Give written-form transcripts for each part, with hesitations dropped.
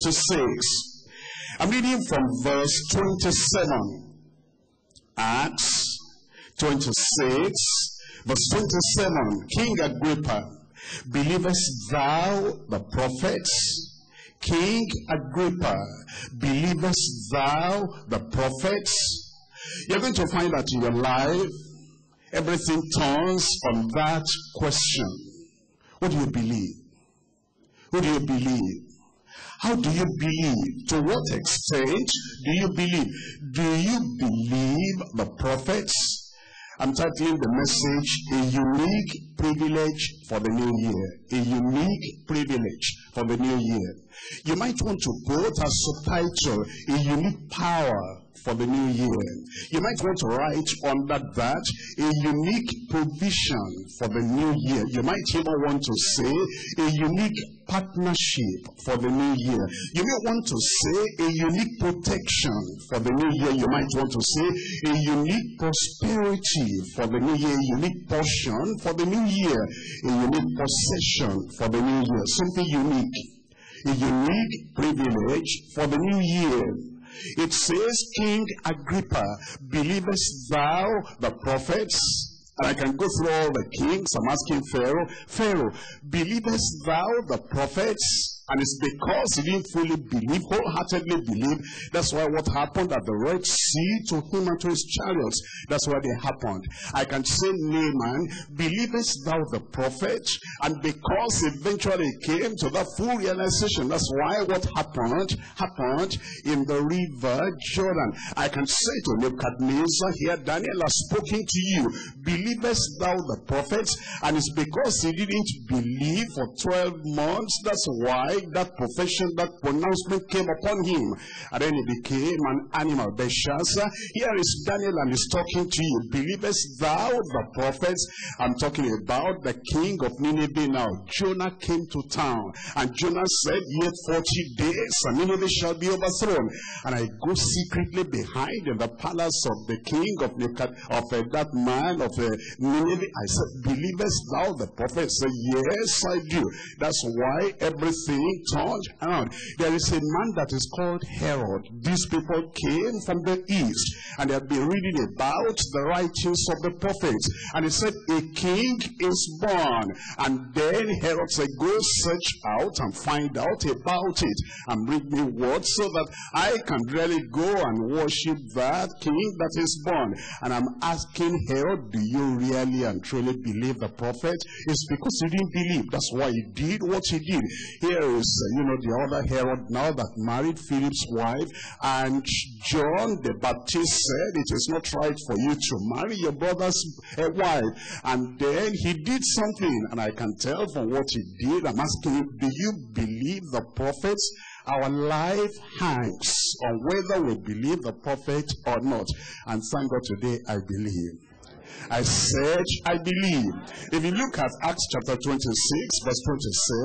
26. I'm reading from verse 27. Acts 26, verse 27. King Agrippa, believest thou the prophets? King Agrippa, believest thou the prophets? You're going to find that in your life, everything turns on that question. What do you believe? Who do you believe? How do you believe? To what extent do you believe? Do you believe the prophets? I'm titling the message, A Unique Privilege for the New Year. A unique privilege for the new year. You might want to put as subtitle, A Unique Power for the new year. You might want to write under that, a unique provision for the new year. You might even want to say, a unique partnership for the new year. You may want to say, a unique protection for the new year. You might want to say, a unique prosperity for the new year. A unique portion for the new year. A unique possession for the new year. Something unique. A unique privilege for the new year. It says, King Agrippa, believest thou the prophets? And I can go through all the kings. I'm asking Pharaoh, Pharaoh, believest thou the prophets? And it's because he didn't fully believe, wholeheartedly believe. That's why what happened at the Red Sea to him and to his chariots, that's why they happened. I can say, Naaman, believest thou the prophet? And because eventually came to that full realization, that's why what happened in the river Jordan. I can say to Nebuchadnezzar, here Daniel has spoken to you, believest thou the prophets? And it's because he didn't believe for 12 months, that's why that profession, that pronouncement came upon him. And then he became an animal. Belshazzar, here is Daniel and he's talking to you. Believest thou the prophets? I'm talking about the king of Nineveh now. Jonah came to town. And Jonah said, yet 40 days and Nineveh shall be overthrown. And I go secretly behind in the palace of the king of that man of Nineveh. I said, believest thou the prophet? Said, yes, I do. That's why everything turned around. There is a man that is called Herod. These people came from the east and they had been reading about the writings of the prophets, and he said, a king is born. And then Herod said, go search out and find out about it and bring me word so that I can really go and worship that king that is born. And I'm asking Herod, do you really and truly believe the prophet? It's because he didn't believe. That's why he did what he did. Here is, the other Herod now that married Philip's wife, and John the Baptist said, it is not right for you to marry your brother's wife. And then he did something, and I can tell from what he did. I'm asking him, do you believe the prophets? Our life hangs on whether we believe the prophet or not. And thank God today I believe. I said, I believe. If you look at Acts chapter 26, verse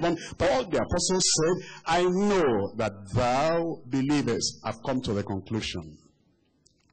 27, Paul the apostle said, I know that thou believest. I've come to the conclusion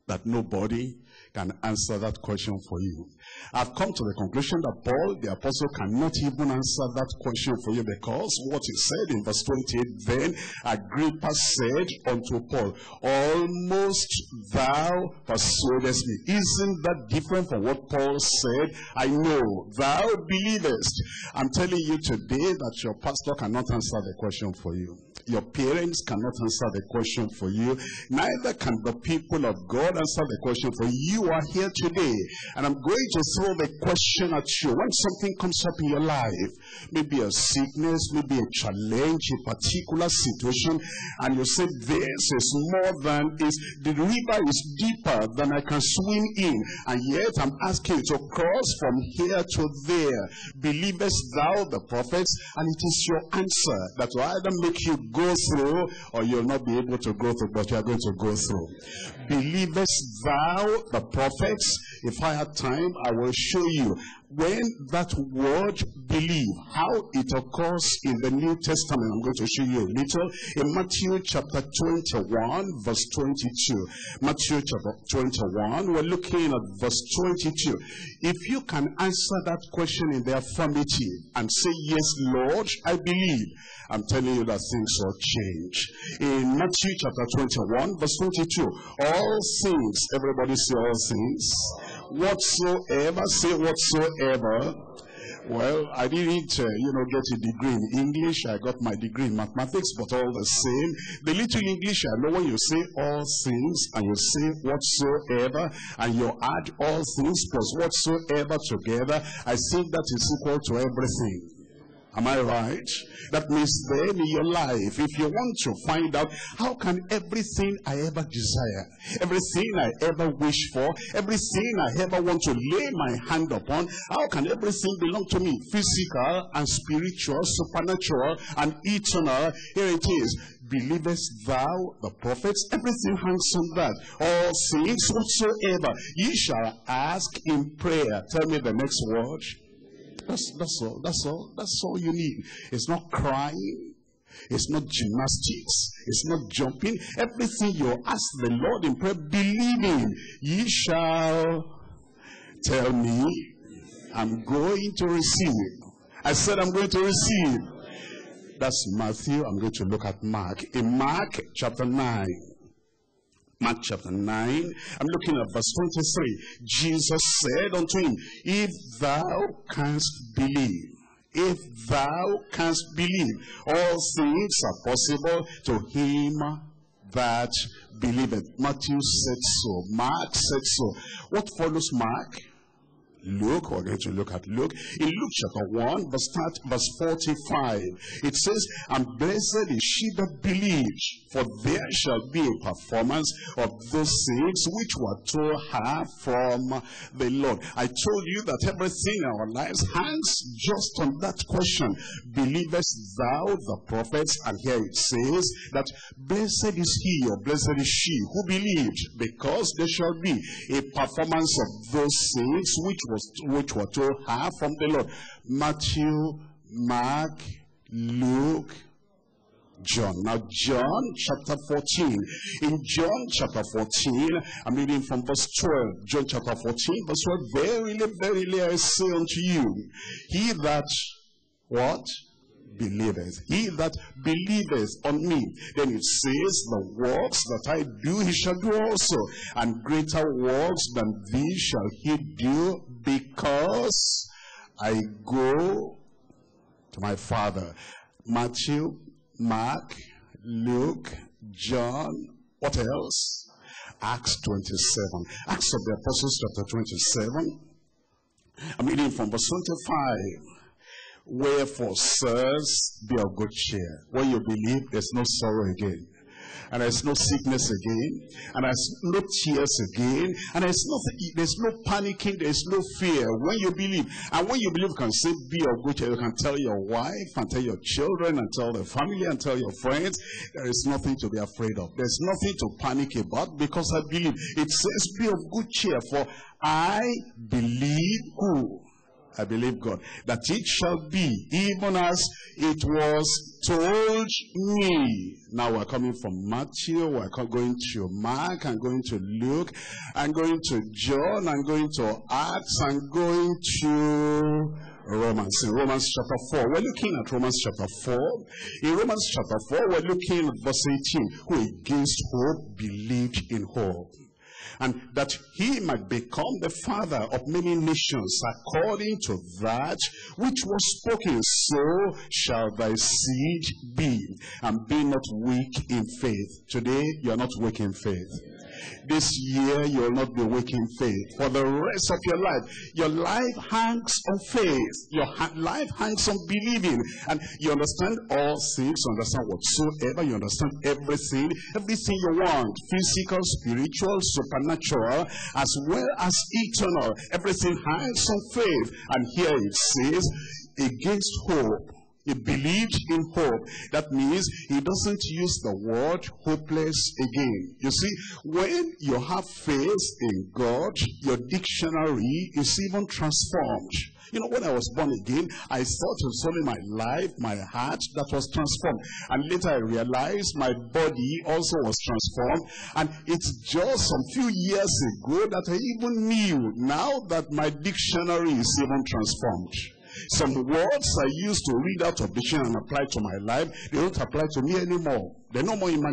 that nobody can answer that question for you. I've come to the conclusion that Paul the apostle cannot even answer that question for you, because what he said in verse 28, then Agrippa said unto Paul, almost thou persuadest me. Isn't that different from what Paul said? I know thou believest. I'm telling you today that your pastor cannot answer the question for you. Your parents cannot answer the question for you. Neither can the people of God answer the question for you. You are here today, and I'm going to throw the question at you. When something comes up in your life, maybe a sickness, maybe a challenge, a particular situation, and you say, this is more than is, the river is deeper than I can swim in, and yet I'm asking you to cross from here to there. Believest thou the prophets? And it is your answer that will either make you go through, or you'll not be able to go through, but you are going to go through. Believest thou the prophets? If I had time, I will show you. when that word believe, how it occurs in the New Testament, I'm going to show you a little. In Matthew chapter 21, verse 22. Matthew chapter 21, we're looking at verse 22. If you can answer that question in the affirmative and say, yes, Lord, I believe, I'm telling you that things will change. In Matthew chapter 21, verse 22, all things, everybody say all things, whatsoever, say whatsoever. Well, I didn't, get a degree in English. I got my degree in mathematics, but all the same, the little English I know, when you say all things, and you say whatsoever, and you add all things plus whatsoever together, I think that is equal to everything. Am I right? That means then in your life, if you want to find out how can everything I ever desire, everything I ever wish for, everything I ever want to lay my hand upon, how can everything belong to me? Physical and spiritual, supernatural and eternal. Here it is. Believest thou the prophets? Everything hangs on that. All things whatsoever ye shall ask in prayer. Tell me the next word. That's all you need. It's not crying. It's not gymnastics. It's not jumping. Everything you ask the Lord in prayer, believing, ye shall. Tell me, I'm going to receive. I said I'm going to receive. That's Matthew. I'm going to look at Mark. In Mark chapter 9. Mark chapter 9, I'm looking at verse 23. Jesus said unto him, if thou canst believe, if thou canst believe, all things are possible to him that believeth. Matthew said so. Mark said so. What follows Mark? Luke, we're going to look at Luke. In Luke chapter 1, verse 45, it says, and blessed is she that believes, for there shall be a performance of those things which were told her from the Lord. I told you that everything in our lives hangs just on that question. Believest thou the prophets? And here it says that blessed is he, or blessed is she who believed, because there shall be a performance of those things which were told her from the Lord. Matthew, Mark, Luke, John. Now John chapter 14. In John chapter 14, I'm reading from verse 12. John chapter 14, verse 12. Verily, verily, I say unto you, he that, what? Believeth. He that believeth on me. Then it says, the works that I do, he shall do also. And greater works than these shall he do, because I go to my Father. Matthew, Mark, Luke, John, what else? Acts 27. Acts of the Apostles chapter 27. I'm reading from verse 25. Wherefore, sirs, be of good cheer. When you believe, there's no sorrow again. And there's no sickness again. And there's no tears again. And there's no panicking. There's no fear when you believe. And when you believe, you can say, be of good cheer. You can tell your wife, and tell your children, and tell the family, and tell your friends. There is nothing to be afraid of. There's nothing to panic about, because I believe. It says, be of good cheer, for I believe who? I believe God, that it shall be even as it was told me. Now we're coming from Matthew, we're going to Mark, and going to Luke, and going to John, and going to Acts, and going to Romans. In Romans chapter 4, we're looking at Romans chapter 4. In Romans chapter 4, we're looking at verse 18. Who against hope believed in hope, and that he might become the father of many nations, according to that which was spoken, so shall thy seed be. And be not weak in faith. Today, you are not weak in faith. This year, you will not be weak in faith. For the rest of your life hangs on faith. Your life hangs on believing. And you understand all things, you understand whatsoever, you understand everything you want. Physical, spiritual, supernatural, as well as eternal. Everything hangs on faith. And here it says, against hope. He believed in hope. That means he doesn't use the word hopeless again. You see, when you have faith in God, your dictionary is even transformed. You know, when I was born again, I thought it was only my life, my heart that was transformed. And later I realized my body also was transformed. And it's just some few years ago that I even knew now that my dictionary is even transformed. Some words I used to read out of dictionary and apply to my life, they don't apply to me anymore. They're no more in my